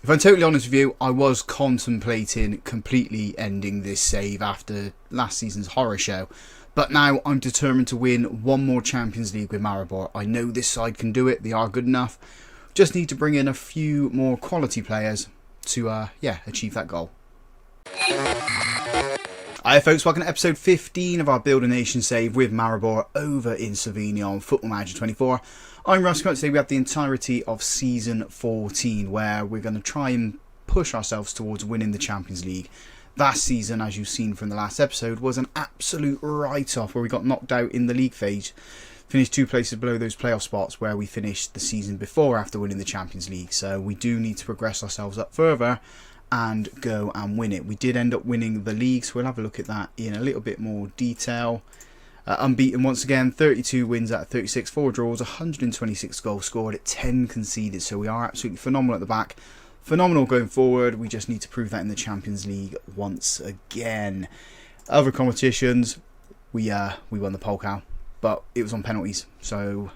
If I'm totally honest with you, I was contemplating completely ending this save after last season's horror show. But now I'm determined to win one more Champions League with Maribor. I know this side can do it. They are good enough. Just need to bring in a few more quality players to achieve that goal. Hi folks, welcome to episode 15 of our Build a Nation save with Maribor over in Slovenia on Football Manager 24. I'm Roccat. Today we have the entirety of Season 14 where we're going to try and push ourselves towards winning the Champions League. Last season, as you've seen from the last episode, was an absolute write-off where we got knocked out in the league phase. Finished 2 places below those playoff spots where we finished the season before after winning the Champions League. So we do need to progress ourselves up further and go and win it. We did end up winning the league, so we'll have a look at that in a little bit more detail. Unbeaten once again, 32 wins out of 36, 4 draws, 126 goals scored at 10 conceded. So we are absolutely phenomenal at the back. Phenomenal going forward. We just need to prove that in the Champions League once again. Other competitions, we won the Pokal, but it was on penalties. So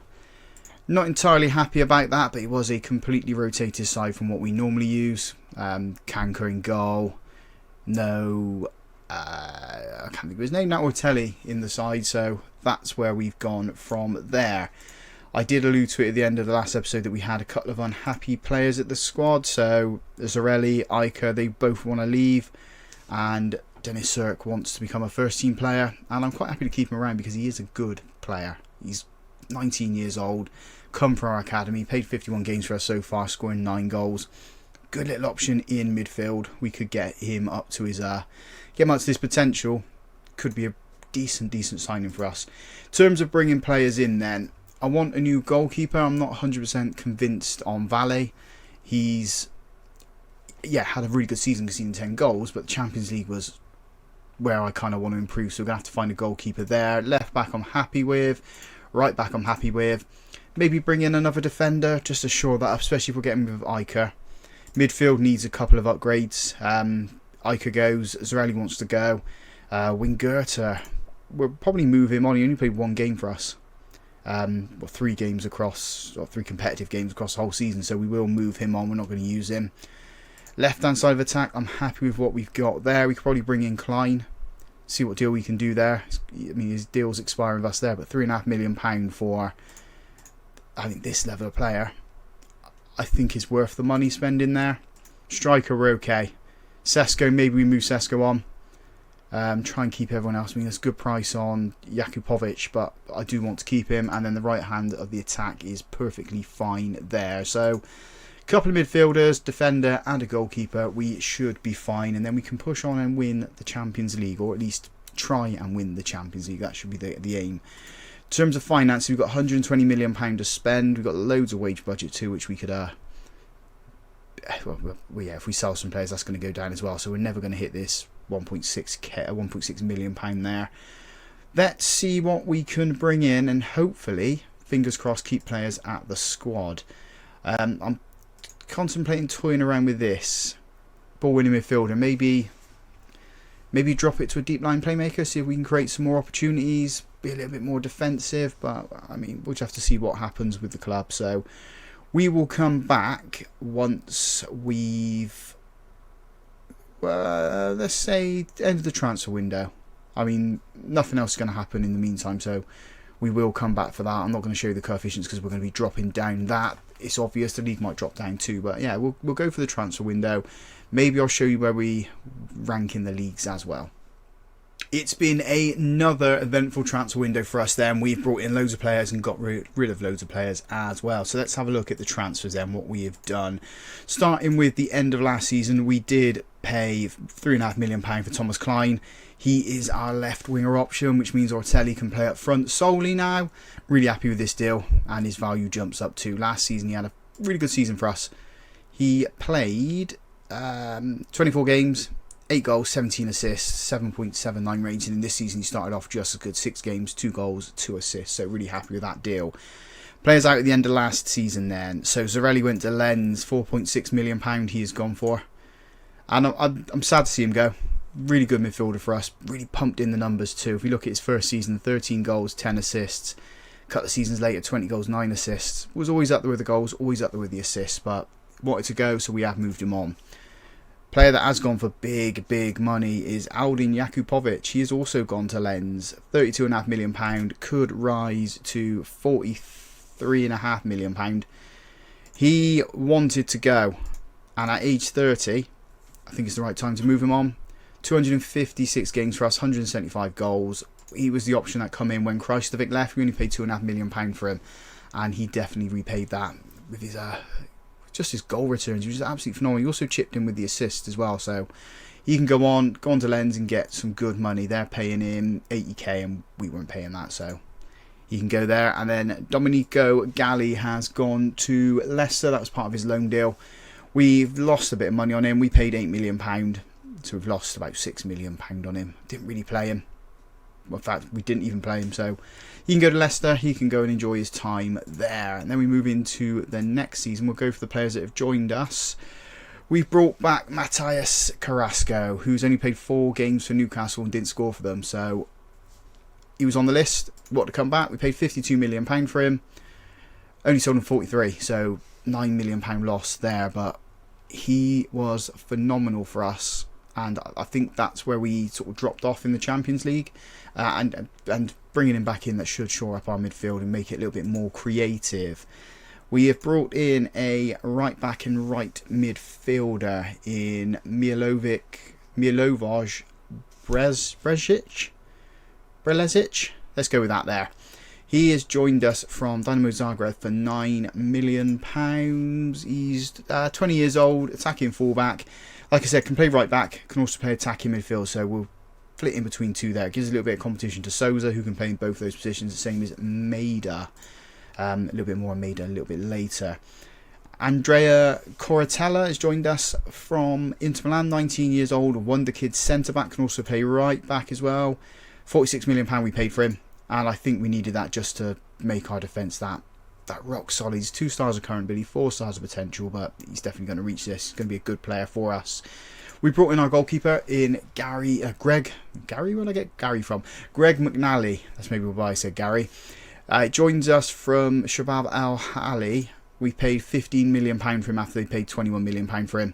not entirely happy about that, but it was a completely rotated side from what we normally use. Kanker in goal. No, I can't think of his name now, Ortelli in the side, so that's where we've gone from there. I did allude to it at the end of the last episode that we had a couple of unhappy players at the squad, so Zarelli, Iker, they both want to leave, and Dennis Sirk wants to become a first team player, and I'm quite happy to keep him around because he is a good player. He's 19 years old, come from our academy, played 51 games for us so far, scoring 9 goals. Good little option in midfield. We could get him up to his this potential. Could be a decent signing for us. In terms of bringing players in then, I want a new goalkeeper. I'm not 100% convinced on Valle. He's had a really good season, conceding 10 goals, but the Champions League was where I kind of want to improve, so we're going to have to find a goalkeeper there. Left back I'm happy with. Right back I'm happy with. Maybe bring in another defender just to shore that up, especially if we're getting with Iker. Midfield needs a couple of upgrades. Iker goes, Zarelli wants to go. Wingurter, we'll probably move him on. He only played 1 game for us. 3 games across, or 3 competitive games across the whole season, so we will move him on. We're not going to use him. Left hand side of attack, I'm happy with what we've got there. We could probably bring in Klein, see what deal we can do there. I mean, his deal's expiring with us there, but £3.5 million for, I think, this level of player, I think is worth the money spending there. Striker, we're okay. Sesko, maybe we move Sesko on. Try and keep everyone else. I mean, there's a good price on Jakupovic, but I do want to keep him. And then the right hand of the attack is perfectly fine there. So a couple of midfielders, defender and a goalkeeper. We should be fine. And then we can push on and win the Champions League, or at least try and win the Champions League. That should be the aim. In terms of finance, we've got £120 million to spend. We've got loads of wage budget too, which we could if we sell some players, that's going to go down as well. So we're never going to hit this 1.6 million pound there. Let's see what we can bring in, and hopefully, fingers crossed, keep players at the squad. I'm contemplating toying around with this ball winning midfielder. Maybe drop it to a deep line playmaker, see if we can create some more opportunities, be a little bit more defensive, but I mean, we'll just have to see what happens with the club. So we will come back once we've, let's say, end of the transfer window. I mean, nothing else is going to happen in the meantime, so we will come back for that. I'm not going to show you the coefficients because we're going to be dropping down that. It's obvious the league might drop down too, but yeah, we'll go for the transfer window. Maybe I'll show you where we rank in the leagues as well. It's been another eventful transfer window for us then. We've brought in loads of players and got rid of loads of players as well. So let's have a look at the transfers then, what we have done. Starting with the end of last season, we did pay £3.5 million for Thomas Klein. He is our left winger option, which means Ortelli can play up front solely now. Really happy with this deal, and his value jumps up too. Last season he had a really good season for us. He played 24 games, 8 goals, 17 assists, 7.79 rating. In this season he started off just as good, 6 games, 2 goals, 2 assists. So really happy with that deal. Players out at the end of last season then. So Zarelli went to Lens, £4.6 million he has gone for. And I'm sad to see him go. Really good midfielder for us. Really pumped in the numbers too. If we look at his first season, 13 goals, 10 assists. A couple of seasons later, 20 goals, 9 assists. Was always up there with the goals, always up there with the assists. But wanted to go, so we have moved him on. Player that has gone for big money is Aldin Jakupovic. He has also gone to Lens. £32.5 million, could rise to £43.5 million. He wanted to go, and at age 30, I think it's the right time to move him on. 256 games for us, 175 goals. He was the option that come in when Krajstovic left. We only paid £2.5 million for him, and he definitely repaid that with his just his goal returns. He was absolutely phenomenal. He also chipped in with the assist as well, so he can go on to Lens and get some good money. They're paying him 80k, and we weren't paying that, so he can go there. And then Domenico Galli has gone to Leicester. That was part of his loan deal. We've lost a bit of money on him. We paid £8 million, so we've lost about £6 million on him. Didn't really play him. Well, in fact, we didn't even play him, so he can go to Leicester. He can go and enjoy his time there. And then we move into the next season. We'll go for the players that have joined us. We've brought back Matthias Carrasco, who's only played 4 games for Newcastle and didn't score for them. So he was on the list. What to come back? We paid £52 million for him. Only sold him 43, so £9 million loss there. But he was phenomenal for us. And I think that's where we sort of dropped off in the Champions League, and bringing him back in, that should shore up our midfield and make it a little bit more creative. We have brought in a right back and right midfielder in Milojoj Brelezic. Let's go with that there. He has joined us from Dynamo Zagreb for £9 million. He's 20 years old, attacking fullback. Like I said, can play right back, can also play attacking midfield, so we'll flit in between two there. It gives a little bit of competition to Souza, who can play in both those positions, the same as Maida. A little bit more on Maida a little bit later. Andrea Cortella has joined us from Inter Milan, 19 years old, wonder kid centre-back, can also play right back as well. £46 million we paid for him, and I think we needed that just to make our defence that rock solid. He's 2 stars of current ability, 4 stars of potential, but he's definitely going to reach this. He's going to be a good player for us. We brought in our goalkeeper in Greg. Gary, where did I get Gary from? Greg McNally. That's maybe why I said Gary. Joins us from Shabab Al Ahly. We paid £15 million for him after they paid £21 million for him.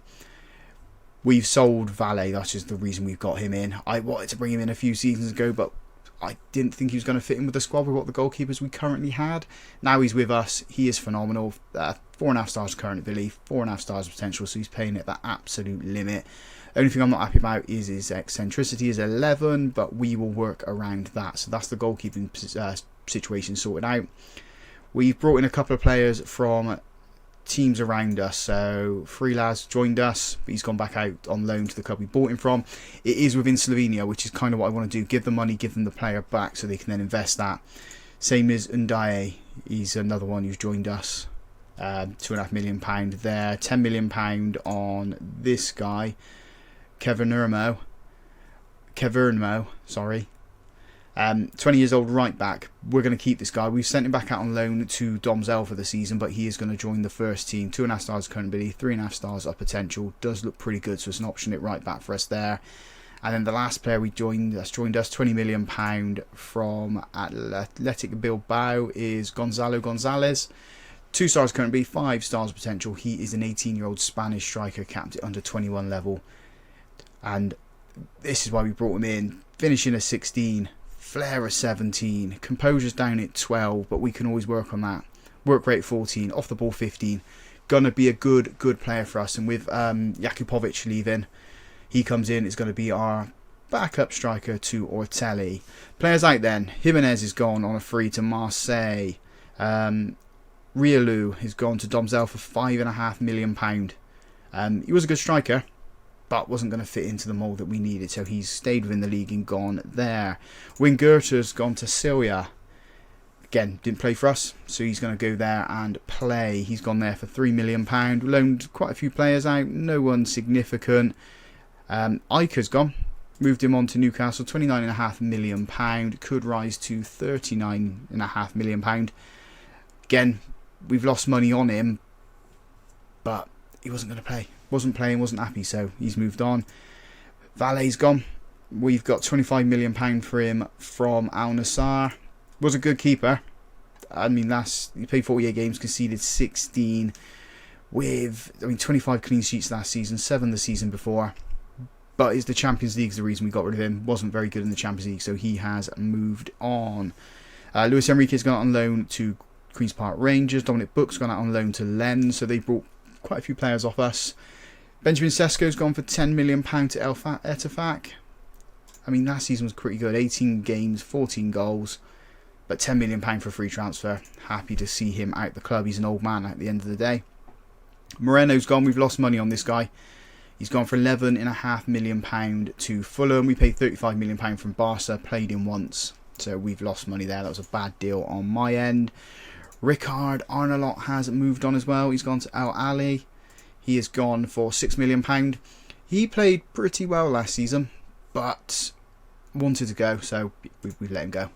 We've sold Valle. That's just the reason we've got him in. I wanted to bring him in a few seasons ago, but I didn't think he was going to fit in with the squad with what the goalkeepers we currently had. Now he's with us. He is phenomenal. 4.5 stars current ability, 4.5 stars potential, so he's playing at that absolute limit. Only thing I'm not happy about is his eccentricity is 11, but we will work around that. So that's the goalkeeping situation sorted out. We've brought in a couple of players from teams around us. So Freelaz joined us, but he's gone back out on loan to the club we bought him from. It is within Slovenia, which is kind of what I want to do. Give the money, give them the player back so they can then invest that. Same as Undaye. He's another one who's joined us. £2.5 million there. £10 million on this guy. Kevernmo, sorry. 20 years old right back. We're going to keep this guy. We've sent him back out on loan to Domzell for the season, but he is going to join the first team. 2.5 stars current ability, 3.5 stars of potential. Does look pretty good, so it's an option at right back for us there. And then the last player that's joined us, £20 million from Athletic Bilbao, is Gonzalo Gonzalez. 2 stars current ability, 5 stars potential. He is an 18-year-old Spanish striker capped at under 21 level. And this is why we brought him in. Finishing at 16. Flair at 17, composure's down at 12, but we can always work on that. Work rate 14, off the ball 15. Gonna be a good player for us. And with Jakupovic leaving, he comes in. It's going to be our backup striker to Ortelli. Players out then. Jimenez is gone on a free to Marseille. Riolu has gone to Domzell for £5.5 million. He was a good striker, but wasn't going to fit into the mould that we needed, so he's stayed within the league and gone there. Wingerter's gone to Silja. Again, didn't play for us, so he's going to go there and play. He's gone there for £3 million. Loaned quite a few players out, no one significant. Iker's gone. Moved him on to Newcastle, £29.5 million. Could rise to £39.5 million. Again, we've lost money on him, but he wasn't going to play. Wasn't playing, wasn't happy, so he's moved on. Valle's gone. We've got £25 million for him from Al Nassr. Was a good keeper. I mean, he played 48 games, conceded 16. with, I mean, 25 clean sheets last season, 7 the season before. But it's the Champions League is the reason we got rid of him. Wasn't very good in the Champions League, so he has moved on. Luis Enrique's gone out on loan to Queen's Park Rangers. Dominic Book's gone out on loan to Lens, so they brought quite a few players off us. Benjamin Sesko's gone for £10 million to El Ettifaq. I mean, last season was pretty good. 18 games, 14 goals, but £10 million for a free transfer. Happy to see him out the club. He's an old man at the end of the day. Moreno's gone. We've lost money on this guy. He's gone for £11.5 million to Fulham. We paid £35 million from Barca. Played him once, so we've lost money there. That was a bad deal on my end. Ricard Arnalot has moved on as well. He's gone to Al Ali. He has gone for £6 million. He played pretty well last season, but wanted to go, so we let him go.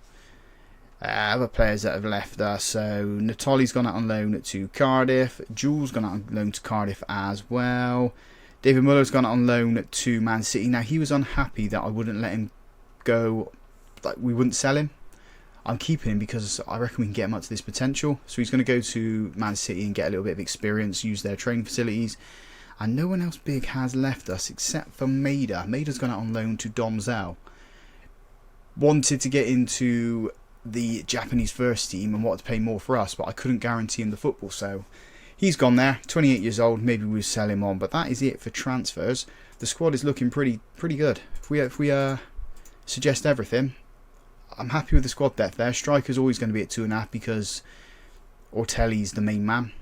Other players that have left us. So Natoli's gone out on loan to Cardiff. Jules gone out on loan to Cardiff as well. David Muller's gone out on loan to Man City. Now, he was unhappy that I wouldn't let him go, like we wouldn't sell him. I'm keeping him because I reckon we can get him up to this potential. So he's going to go to Man City and get a little bit of experience, use their training facilities. And no one else big has left us except for Maida. Maida's gone out on loan to Domzell. Wanted to get into the Japanese first team and wanted to pay more for us, but I couldn't guarantee him the football, so he's gone there. 28 years old. Maybe we'll sell him on, but that is it for transfers. The squad is looking pretty good. If we suggest everything, I'm happy with the squad depth there. Striker's always going to be at 2.5 because Ortelli's the main man,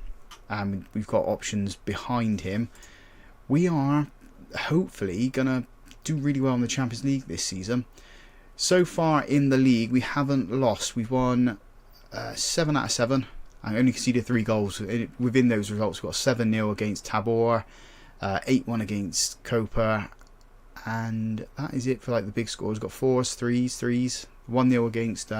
and we've got options behind him. We are hopefully going to do really well in the Champions League this season. So far in the league, we haven't lost. We've won 7 out of 7. I only conceded 3 goals. Within those results, we've got 7-0 against Tabor, 8-1 against Copa, and that is it for like the big scores. We've got 4s, 3s, 1-0 against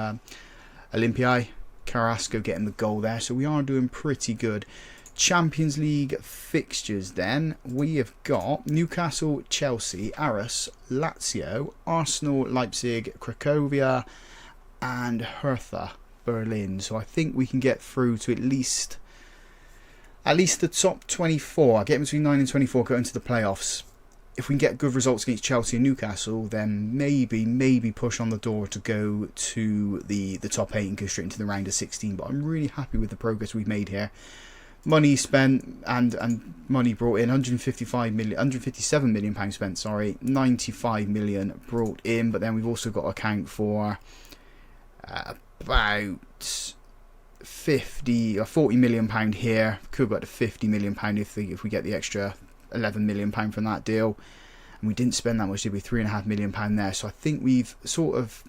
Olympiae. Carrasco getting the goal there, so we are doing pretty good. Champions League fixtures then. We have got Newcastle, Chelsea, Aris, Lazio, Arsenal, Leipzig, Cracovia and Hertha Berlin. So I think we can get through to at least the top 24. Getting between 9 and 24 going to the playoffs. If we can get good results against Chelsea and Newcastle, then maybe push on the door to go to the top 8 and go straight into the round of 16. But I'm really happy with the progress we've made here. Money spent and money brought in. 157 million pounds spent. Sorry, 95 million brought in. But then we've also got to account for about 50 or 40 million pound here. Could go up to 50 million pound if we get the extra 11 million pound from that deal. And we didn't spend that much, did we? 3.5 million pound there. So I think we've sort of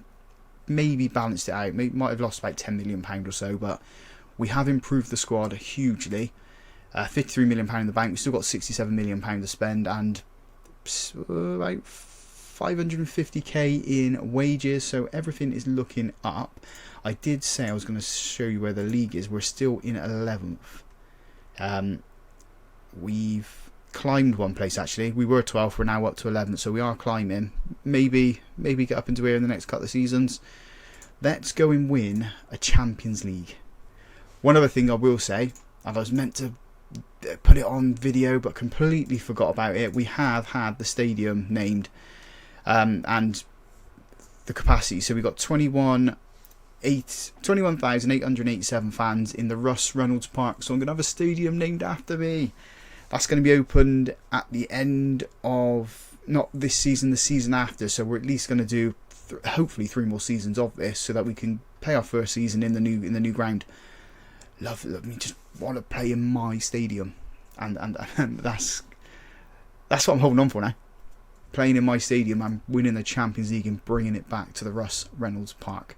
maybe balanced it out. Might have lost about 10 million pound or so, but we have improved the squad hugely. 53 million pound in the bank. We've still got 67 million pound to spend and about 550k in wages. So everything is looking up. I did say I was going to show you where the league is. We're still in 11th. We've climbed one place actually. We were 12th. We're now up to 11th. So we are climbing. Maybe get up into here in the next couple of seasons. Let's go and win a Champions League. One other thing I will say, I was meant to put it on video but completely forgot about it. We have had the stadium named and the capacity. So we've got 21,887 fans in the Russ Reynolds Park. So I'm going to have a stadium named after me. That's going to be opened at the end of, not this season, the season after. So we're at least going to do hopefully 3 more seasons of this so that we can play our first season in the new ground. Love me, just want to play in my stadium, and that's what I'm holding on for now. Playing in my stadium and winning the Champions League and bringing it back to the Russ Reynolds Park.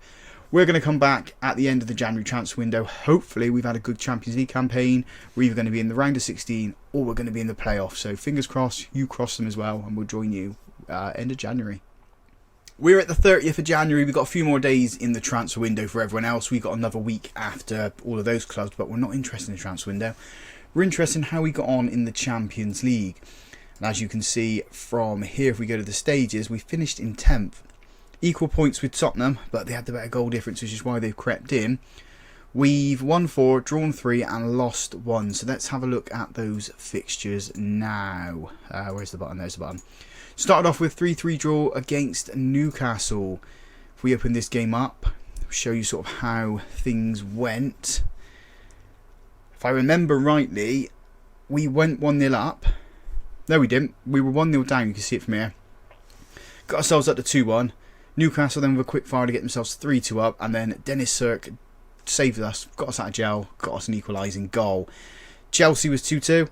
We're going to come back at the end of the January transfer window. Hopefully we've had a good Champions League campaign. We're either going to be in the round of 16 or we're going to be in the playoffs. So fingers crossed, you cross them as well, and we'll join you end of January. We're at the 30th of January. We've got a few more days in the transfer window for everyone else. We've got another week after all of those clubs, but we're not interested in the transfer window. We're interested in how we got on in the Champions League. And as you can see from here, if we go to the stages, we finished in 10th. Equal points with Tottenham, but they had the better goal difference, which is why they've crept in. We've won 4, drawn 3 and lost 1. So let's have a look at those fixtures now. Where's the button? There's the button. Started off with 3-3 draw against Newcastle. If we open this game up, I'll show you sort of how things went. If I remember rightly, we went 1-0 up. No, we didn't. We were 1-0 down. You can see it from here. Got ourselves up to 2-1. Newcastle then with a quick fire to get themselves 3-2 up. And then Dennis Cirque saved us, got us out of jail, got us an equalising goal. Chelsea was 2-2.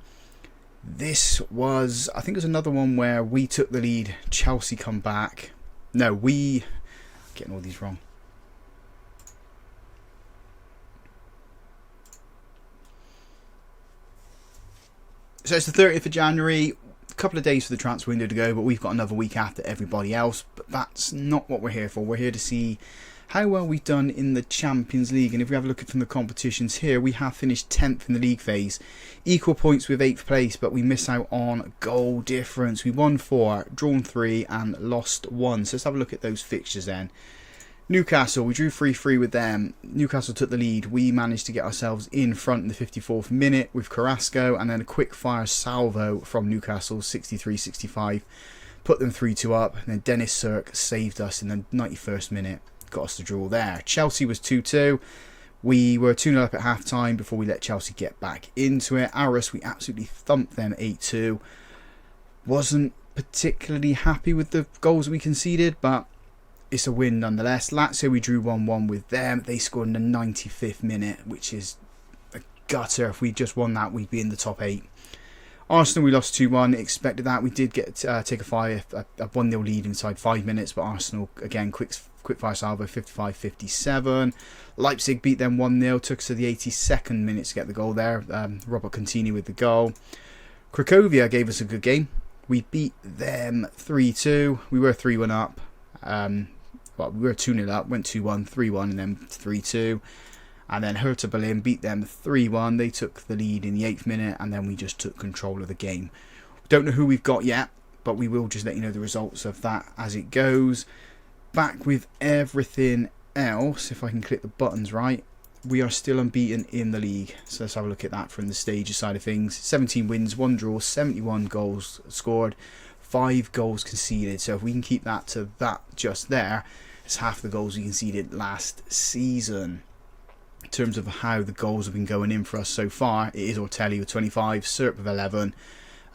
This was, I think it was another one where we took the lead. Chelsea come back. No, I'm getting all these wrong. So it's the 30th of January. A couple of days for the transfer window to go, but we've got another week after everybody else. But that's not what we're here for. We're here to see how well we've done in the Champions League. And if we have a look at from the competitions here, we have finished 10th in the league phase. Equal points with 8th place, but we miss out on goal difference. We won 4, drawn 3 and lost 1. So let's have a look at those fixtures then. Newcastle, we drew 3-3 with them. Newcastle took the lead. We managed to get ourselves in front in the 54th minute with Carrasco, and then a quick fire salvo from Newcastle, 63-65. Put them 3-2 up, and then Dennis Cirque saved us in the 91st minute. Got us the draw there. Chelsea was 2-2. We were 2-0 up at half time before we let Chelsea get back into it. Aris, we absolutely thumped them 8-2. Wasn't particularly happy with the goals we conceded, but it's a win nonetheless. Lazio, we drew 1-1 with them. They scored in the 95th minute, which is a gutter. If we just won that, we'd be in the top 8. Arsenal, we lost 2-1. Expected that. We did get take a 1-0 lead inside 5 minutes, but Arsenal, again, quick fire salvo, 55-57. Leipzig beat them 1-0. Took us to the 82nd minute to get the goal there. Robert Contini with the goal. Cracovia gave us a good game. We beat them 3-2. We were 3-1 up. Well, we were 2-0 up, went 2-1, 3-1, and then 3-2. And then Hertha Berlin beat them 3-1. They took the lead in the 8th minute, and then we just took control of the game. Don't know who we've got yet, but we will just let you know the results of that as it goes. Back with everything else, if I can click the buttons right, we are still unbeaten in the league. So let's have a look at that from the stages side of things. 17 wins, 1 draw, 71 goals scored, 5 goals conceded. So if we can keep that to that just there, it's half the goals we conceded last season. In terms of how the goals have been going in for us so far, it is Ortelli with 25, Serp with 11,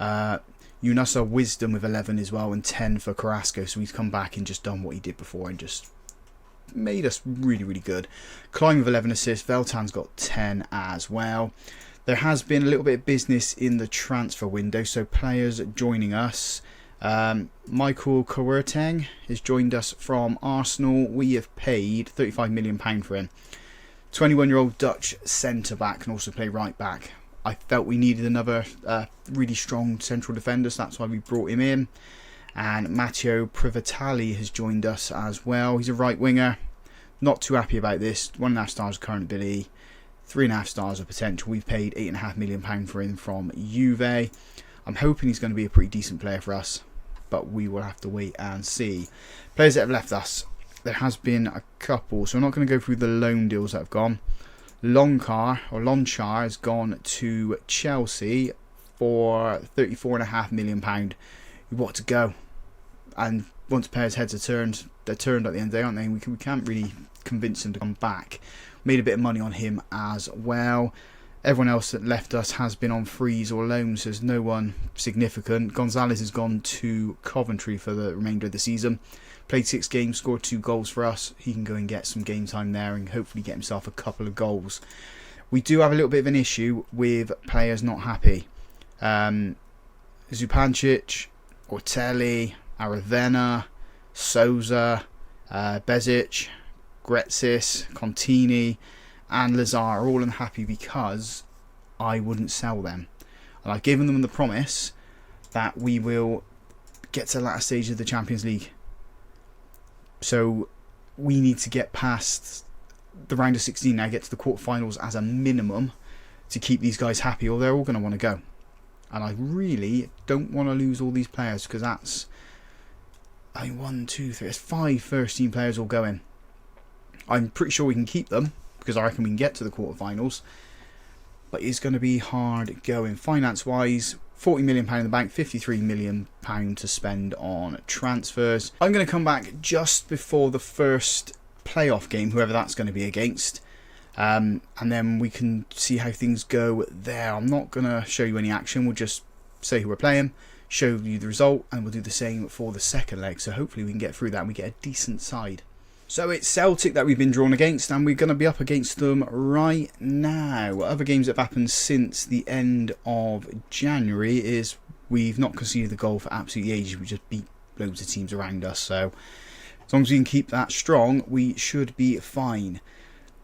Unasa Wisdom with 11 as well, and 10 for Carrasco. So he's come back and just done what he did before and just made us really, really good. Klein with 11 assists, Veltan's got 10 as well. There has been a little bit of business in the transfer window, so players joining us. Michael Kwerteng has joined us from Arsenal. We have paid £35 million for him. 21-year-old Dutch centre-back, can also play right-back. I felt we needed another really strong central defender, so that's why we brought him in. And Matteo Privatali has joined us as well. He's a right-winger. Not too happy about this. 1.5 stars current ability, 3.5 stars of potential. We've paid £8.5 million for him from Juve. I'm hoping he's going to be a pretty decent player for us, but we will have to wait and see. Players that have left us. There has been a couple, so I'm not going to go through the loan deals that have gone. Lonchar has gone to Chelsea for £34.5 million. We want to go, and once players' heads are turned, they're turned at the end of the day, aren't they? We can't really convince them to come back. Made a bit of money on him as well. Everyone else that left us has been on frees or loans. There's no one significant. Gonzalez has gone to Coventry for the remainder of the season. Played 6 games, scored 2 goals for us. He can go and get some game time there and hopefully get himself a couple of goals. We do have a little bit of an issue with players not happy. Zupancic, Ortelli, Aravena, Souza, Bezic, Gretsis, Contini and Lazar are all unhappy because I wouldn't sell them. And I've given them the promise that we will get to the latter stage of the Champions League. So we need to get past the round of 16 now, get to the quarterfinals as a minimum to keep these guys happy, or they're all going to want to go. And I really don't want to lose all these players, because that's, I mean, 1, 2, 3, there's 5 first team players all going. I'm pretty sure we can keep them, because I reckon we can get to the quarterfinals. But it's going to be hard going. Finance-wise, £40 million in the bank, £53 million to spend on transfers. I'm going to come back just before the first playoff game, whoever that's going to be against. And then we can see how things go there. I'm not going to show you any action. We'll just say who we're playing, show you the result, and we'll do the same for the second leg. So hopefully we can get through that and we get a decent side. So it's Celtic that we've been drawn against, and we're going to be up against them right now. Other games that have happened since the end of January is we've not conceded the goal for absolutely ages. We just beat loads of teams around us. So as long as we can keep that strong, we should be fine.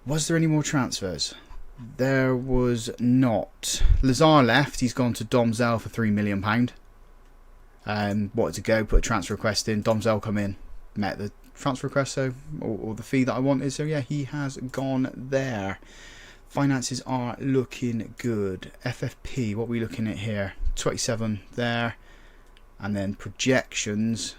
Was there any more transfers? There was not. Lazar left. He's gone to Domzell for £3 million. Wanted to go, put a transfer request in. Domzell come in, met the transfer request, so or the fee that I wanted. So yeah, he has gone there. Finances are looking good. FFP, what are we looking at here? 27 there, and then projections.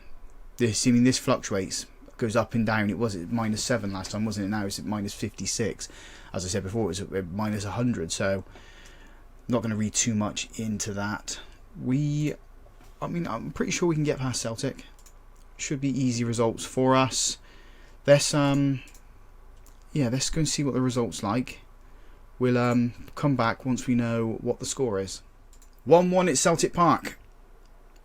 This fluctuates. Goes up and down. It was at -7 last time, wasn't it? Now it's at -56. As I said before, it was at -100. So I'm not going to read too much into that. I'm pretty sure we can get past Celtic. Should be easy results for us. Let's go and see what the results like. We'll come back once we know what the score is. 1-1 at Celtic Park.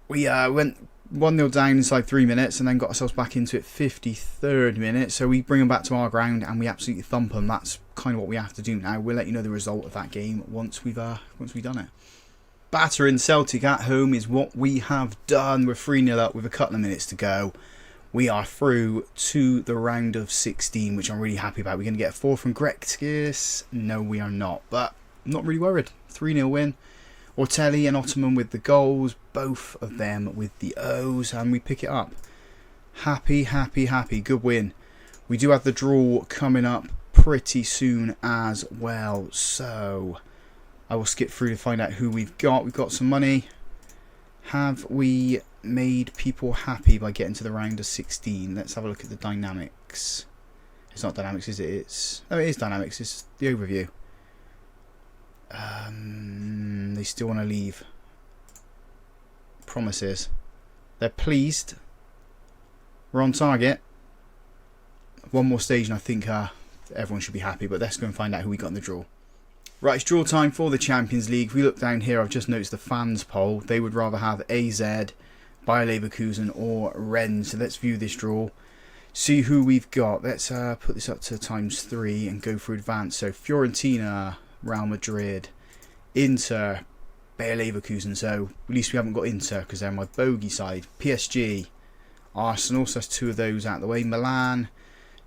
We went 1-0 down inside 3 minutes and then got ourselves back into it 53rd minute. So we bring them back to our ground and we absolutely thump them. That's kind of what we have to do now. We'll let you know the result of that game once we've done it. Battering Celtic at home is what we have done. We're 3-0 up with a couple of minutes to go. We are through to the round of 16, which I'm really happy about. We're going to get a 4 from Grexkis. No, we are not, but I'm not really worried. 3-0 win. Ortelli and Ottoman with the goals, both of them with the O's, and we pick it up. Happy, happy, happy. Good win. We do have the draw coming up pretty soon as well, so I will skip through to find out who we've got. We've got some money. Have we made people happy by getting to the round of 16? Let's have a look at the dynamics. It's not dynamics, is it? It is dynamics. It's the overview. They still want to leave. Promises. They're pleased. We're on target. One more stage and I think everyone should be happy. But let's go and find out who we got in the draw. Right, it's draw time for the Champions League. If we look down here, I've just noticed the fans poll. They would rather have AZ, Bayer Leverkusen or Rennes. So let's view this draw. See who we've got. Let's put this up to ×3 and go for advance. So Fiorentina, Real Madrid, Inter, Bayer Leverkusen. So at least we haven't got Inter because they're my bogey side. PSG, Arsenal. So that's 2 of those out of the way. Milan,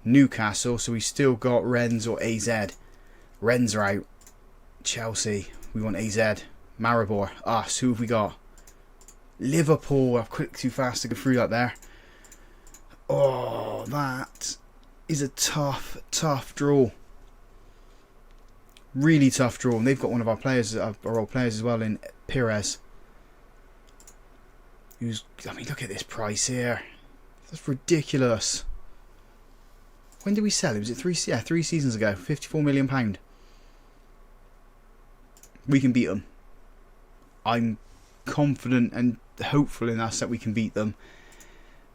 Newcastle. So we still got Rennes or AZ. Rennes are out. Chelsea, we want AZ. Maribor, us. Who have we got? Liverpool. I've clicked too fast to go through that there. Oh, that is a tough, tough draw. Really tough draw. And they've got one of our players, our old players as well, in Perez. Look at this price here. That's ridiculous. When did we sell him? Was it 3 seasons ago? £54 million. We can beat them. I'm confident and hopeful in us that we can beat them.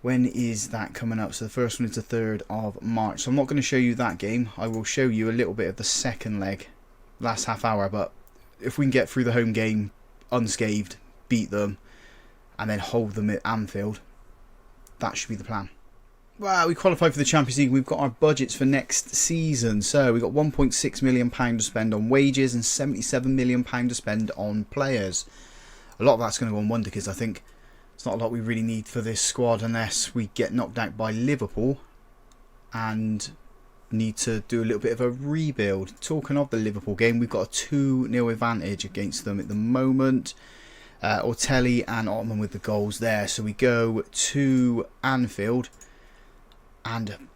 When is that coming up? So the first one is the 3rd of March. So I'm not going to show you that game. I will show you a little bit of the second leg, last half hour. But if we can get through the home game unscathed, beat them, and then hold them at Anfield, that should be the plan. Well, we qualified for the Champions League. We've got our budgets for next season. So we've got £1.6 million to spend on wages and £77 million to spend on players. A lot of that's going to go on wonder kids, I think. It's not a lot we really need for this squad unless we get knocked out by Liverpool and need to do a little bit of a rebuild. Talking of the Liverpool game, we've got a 2-0 advantage against them at the moment. Ortelli and Ottoman with the goals there. So we go to Anfield and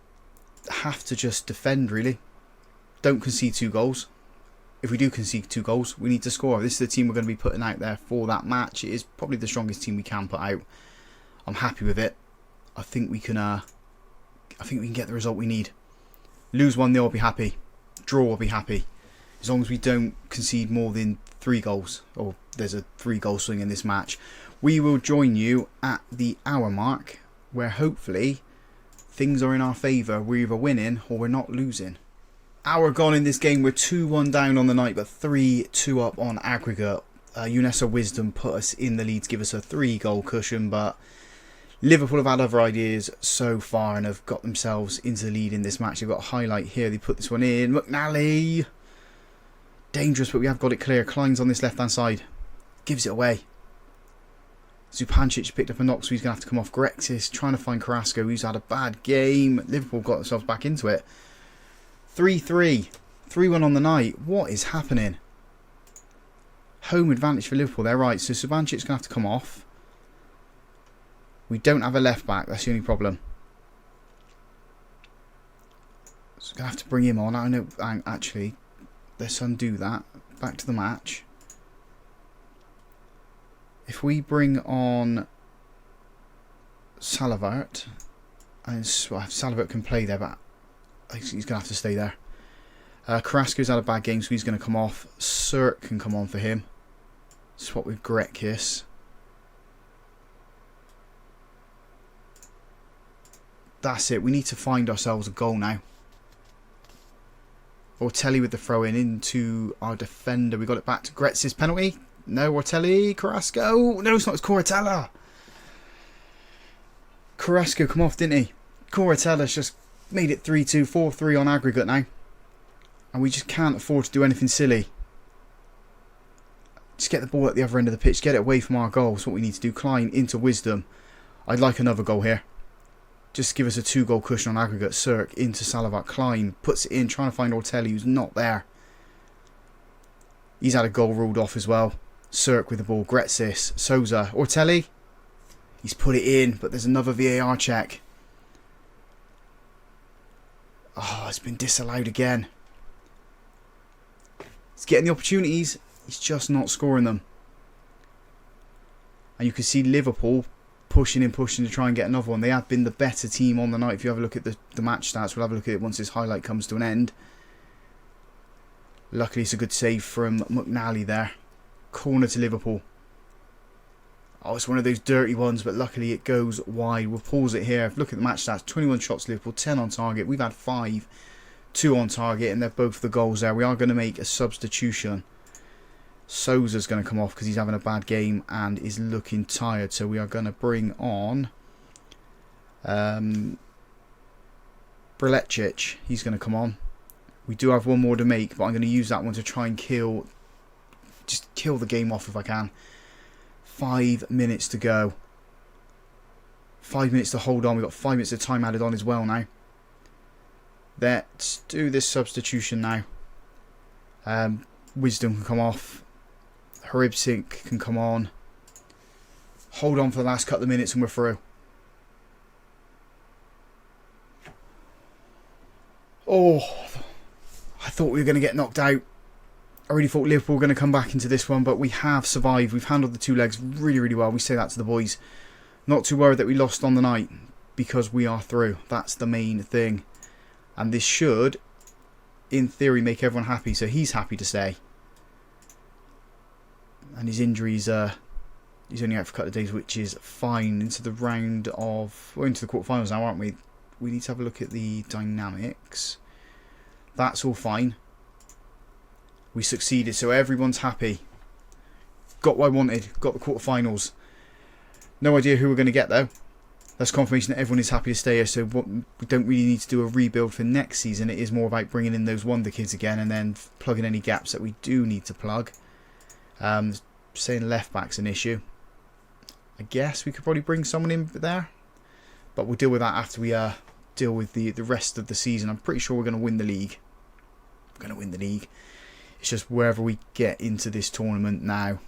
have to just defend, really. Don't concede 2 goals. If we do concede 2 goals, we need to score. This is the team we're going to be putting out there for that match. It is probably the strongest team we can put out. I'm happy with it. I think we can get the result we need. Lose 1-0, I'll be happy. draw, I'll be happy. As long as we don't concede more than 3 goals, or there's a 3-goal swing in this match. We will join you at the hour mark, where hopefully things are in our favour. We're either winning or we're not losing. Hour gone in this game. We're 2-1 down on the night, but 3-2 up on aggregate. UNESA Wisdom put us in the lead to give us a 3-goal cushion, but Liverpool have had other ideas so far and have got themselves into the lead in this match. They've got a highlight here. They put this one in. McNally. Dangerous, but we have got it clear. Klein's on this left-hand side. Gives it away. Zupancic picked up a knock, so he's going to have to come off. Grexis trying to find Carrasco, who's had a bad game. Liverpool got themselves back into it. 3-3. 3-1 on the night. What is happening? Home advantage for Liverpool. They're right. So Zupancic's going to have to come off. We don't have a left-back. That's the only problem. So going to have to bring him on. I know, actually, let's undo that. Back to the match. If we bring on Salavert, and Salavert can play there, but he's going to have to stay there. Carrasco's had a bad game, so he's going to come off. Sirk can come on for him. Swap with Grekis. That's it. We need to find ourselves a goal now. Ortelli with the throw in into our defender. We got it back to Gretz's penalty. No, Ortelli. Carrasco. No, it's not. It's Cortella. Carrasco come off, didn't he? Cortella's just made it 3-2, 4-3 on aggregate now. And we just can't afford to do anything silly. Just get the ball at the other end of the pitch. Get it away from our goal. That's what we need to do. Klein into Wisdom. I'd like another goal here. Just give us a 2-goal cushion on aggregate. Sirk into Salavat. Klein puts it in, trying to find Ortelli, who's not there. He's had a goal ruled off as well. Sirk with the ball. Gretzis. Souza. Ortelli. He's put it in, but there's another VAR check. Oh, it's been disallowed again. He's getting the opportunities. He's just not scoring them. And you can see Liverpool pushing and pushing to try and get another one. They have been the better team on the night. If you have a look at the match stats, we'll have a look at it once this highlight comes to an end. Luckily, it's a good save from McNally there. Corner to Liverpool. Oh, it's one of those dirty ones, but luckily it goes wide. We'll pause it here. Look at the match stats. 21 shots Liverpool, 10 on target. We've had 5, 2 on target, and they're both the goals there. We are going to make a substitution. Souza's going to come off because he's having a bad game and is looking tired. So we are going to bring on Brelecic. He's going to come on. We do have one more to make, but I'm going to use that one to try and kill the game off if I can. 5 minutes to go. 5 minutes to hold on. We've got 5 minutes of time added on as well now. Let's do this substitution now. Wisdom can come off. Haribsink can come on. Hold on for the last couple of minutes and we're through. Oh, I thought we were going to get knocked out. I really thought Liverpool were going to come back into this one, but we have survived. We've handled the 2 legs really, really well. We say that to the boys. Not too worried that we lost on the night because we are through. That's the main thing. And this should, in theory, make everyone happy. So he's happy to stay. And his injuries, he's only out for a couple of days, which is fine. Into the round of, we're into the quarterfinals now, aren't we? We need to have a look at the dynamics. That's all fine. We succeeded, so everyone's happy. Got what I wanted. Got the quarterfinals. No idea who we're going to get though. That's confirmation that everyone is happy to stay here. So we don't really need to do a rebuild for next season. It is more about bringing in those wonder kids again and then plugging any gaps that we do need to plug. Saying left back's an issue. I guess we could probably bring someone in there, but we'll deal with that after we deal with the rest of the season. I'm pretty sure we're going to win the league. We're going to win the league. It's just wherever we get into this tournament now.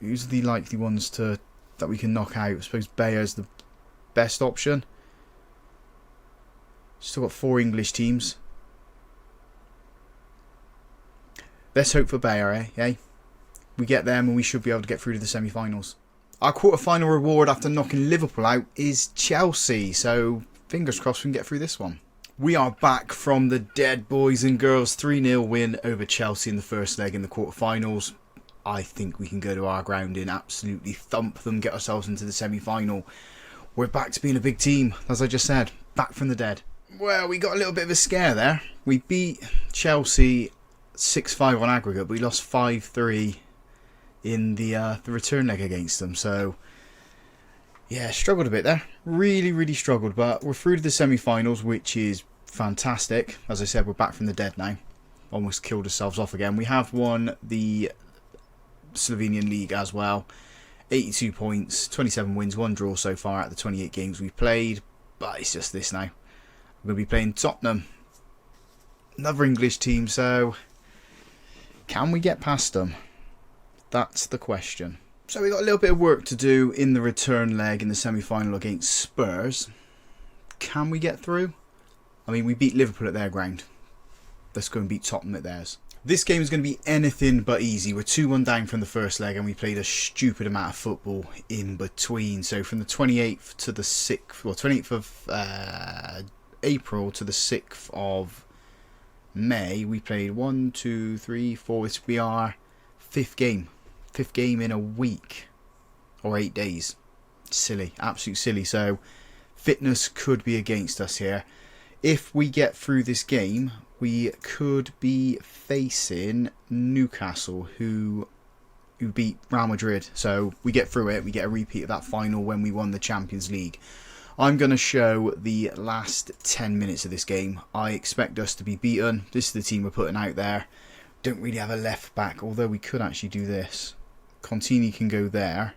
Who's the likely ones that we can knock out? I suppose Bayer's the best option. Still got 4 English teams. Let's hope for Bayer, eh? We get them and we should be able to get through to the semi-finals. Our quarter-final reward after knocking Liverpool out is Chelsea. So fingers crossed we can get through this one. We are back from the dead, boys and girls. 3-0 win over Chelsea in the first leg in the quarterfinals. I think we can go to our ground and absolutely thump them, get ourselves into the semi-final. We're back to being a big team, as I just said. Back from the dead. Well, we got a little bit of a scare there. We beat Chelsea 6-5 on aggregate, but we lost 5-3 in the return leg against them. So, yeah, struggled a bit there. Really struggled, but we're through to the semi-finals, which is fantastic. As I said, we're back from the dead now. Almost killed ourselves off again. We have won the Slovenian League as well. 82 points, 27 wins, 1 draw so far out of the 28 games we've played. But it's just this now. We're going to be playing Tottenham. Another English team, so can we get past them? That's the question. So we got a little bit of work to do in the return leg in the semi-final against Spurs. Can we get through? I mean, we beat Liverpool at their ground. Let's go and beat Tottenham at theirs. This game is going to be anything but easy. We're 2-1 down from the first leg and we played a stupid amount of football in between. So from the 28th to the 6th, well, 28th of April to the 6th of May, we played 1, 2, 3, 4. This will be our 5th game. 5th game in a week or 8 days. Silly, absolute silly. So fitness could be against us here. If we get through this game, we could be facing Newcastle, who beat Real Madrid. So we get through it, we get a repeat of that final when we won the Champions League. I'm going to show the last 10 minutes of this game. I expect us to be beaten. This is the team we're putting out there. Don't really have a left back, although we could actually do this. Contini can go there.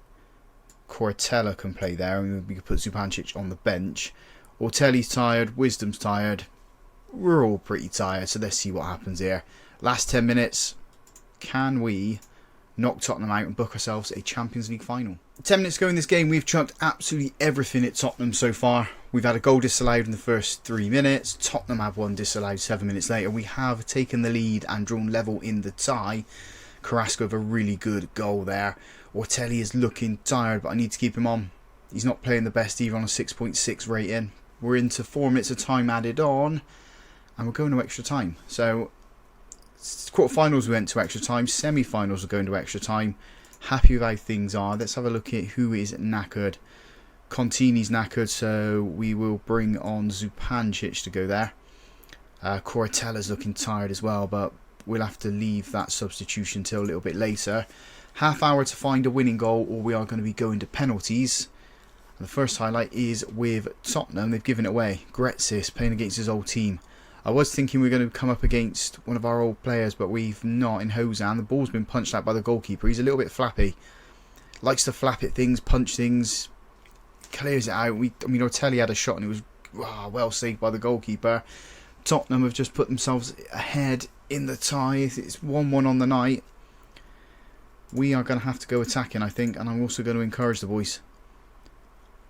Cortella can play there, and we could put Zupancic on the bench. Ortelli's tired, Wisdom's tired. We're all pretty tired, so let's see what happens here. Last 10 minutes. Can we knock Tottenham out and book ourselves a Champions League final? 10 minutes ago in this game, we've chucked absolutely everything at Tottenham so far. We've had a goal disallowed in the first 3 minutes. Tottenham have one disallowed 7 minutes later. We have taken the lead and drawn level in the tie. Carrasco with a really good goal there. Ortelli is looking tired, but I need to keep him on. He's not playing the best either on a 6.6 rating. We're into 4 minutes of time added on, and we're going to extra time. So, quarterfinals we went to extra time. Semi-finals are going to extra time. Happy with how things are. Let's have a look at who is knackered. Contini's knackered, so we will bring on Zupancic to go there. Cortella's looking tired as well, but we'll have to leave that substitution till a little bit later. Half hour to find a winning goal, or we are going to be going to penalties. And the first highlight is with Tottenham. They've given it away. Gretsis playing against his old team. I was thinking we were going to come up against one of our old players, but we've not in Hosan. The ball's been punched out by the goalkeeper. He's a little bit flappy. Likes to flap at things, punch things, clears it out. I mean, Ortelli had a shot and it was well saved by the goalkeeper. Tottenham have just put themselves ahead in the tie. It's 1-1 on the night. We are going to have to go attacking, I think, and I'm also going to encourage the boys.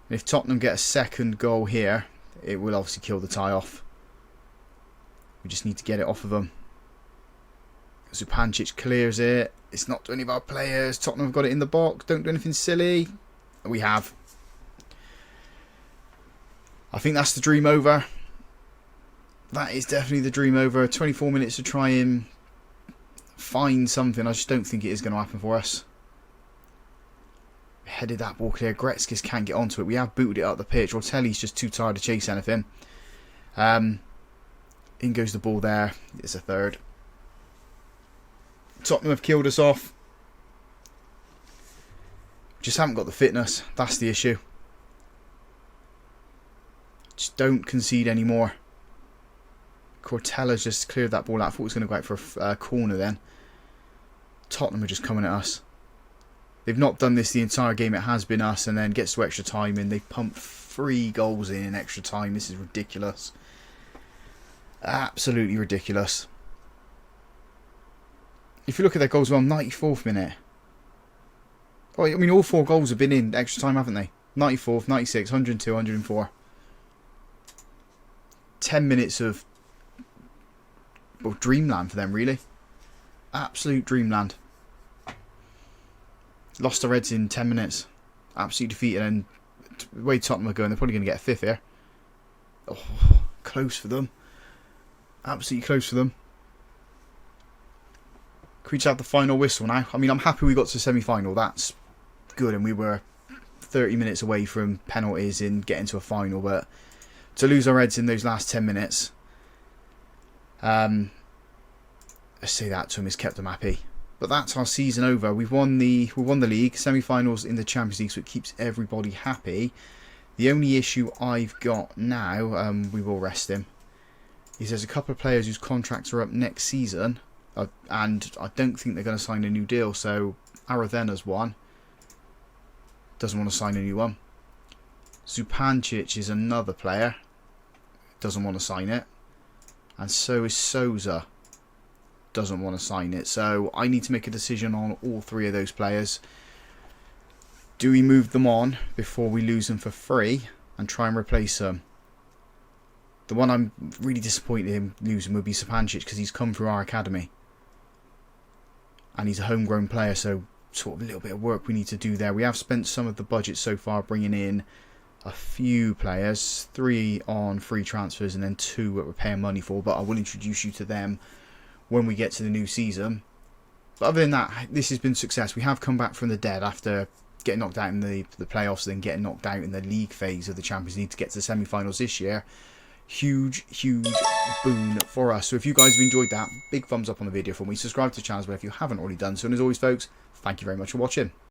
And if Tottenham get a second goal here, it will obviously kill the tie off. We just need to get it off of them. Zupancic clears it. It's not to any of our players. Tottenham have got it in the box. Don't do anything silly. We have. I think that's the dream over. That is definitely the dream over. 24 minutes to try and find something. I just don't think it is going to happen for us. Headed that ball clear. Gretzkis can't get onto it. We have booted it up the pitch. Ortelli's just too tired to chase anything. In goes the ball there. It's a third. Tottenham have killed us off. Just haven't got the fitness. That's the issue. Just don't concede anymore. Cortella's just cleared that ball out. I thought it was going to go out for a corner then. Tottenham are just coming at us. They've not done this the entire game. It has been us, and then gets to extra time and they pump 3 goals in extra time. This is ridiculous. Absolutely ridiculous. If you look at their goals, well, 94th minute. Oh, I mean, all 4 goals have been in extra time, haven't they? 94th, 96, 102, 104. 10 minutes of dreamland for them, really. Absolute dreamland. Lost the Reds in 10 minutes. Absolutely defeated, and the way Tottenham are going, they're probably going to get a 5th here. Oh, close for them. Absolutely close for them. Can we just have the final whistle now? I mean, I'm happy we got to the semi-final. That's good, and we were 30 minutes away from penalties in getting to a final, but to lose our heads in those last 10 minutes, let's say that to him, has kept them happy. But that's our season over. We've won the league, semi-finals in the Champions League, so it keeps everybody happy. The only issue I've got now, we will rest him, is there's a couple of players whose contracts are up next season, and I don't think they're going to sign a new deal. So Arathena's one, doesn't want to sign a new one. Zupancic is another player, doesn't want to sign it, and so is Souza, doesn't want to sign it. So I need to make a decision on all three of those players. Do we move them on before we lose them for free and try and replace them? The one I'm really disappointed in losing would be Zupancic, because he's come through our academy and he's a homegrown player, so sort of a little bit of work we need to do there. We have spent some of the budget so far bringing in a few players, 3 on free transfers and then 2 that we're paying money for, but I will introduce you to them when we get to the new season. But other than that, this has been success. We have come back from the dead after getting knocked out in the playoffs, then getting knocked out in the league phase of the Champions League to get to the semi-finals this year. Huge boon for us. So if you guys have enjoyed that, big thumbs up on the video for me. Subscribe to the channel as well if you haven't already done so. And as always, folks, thank you very much for watching.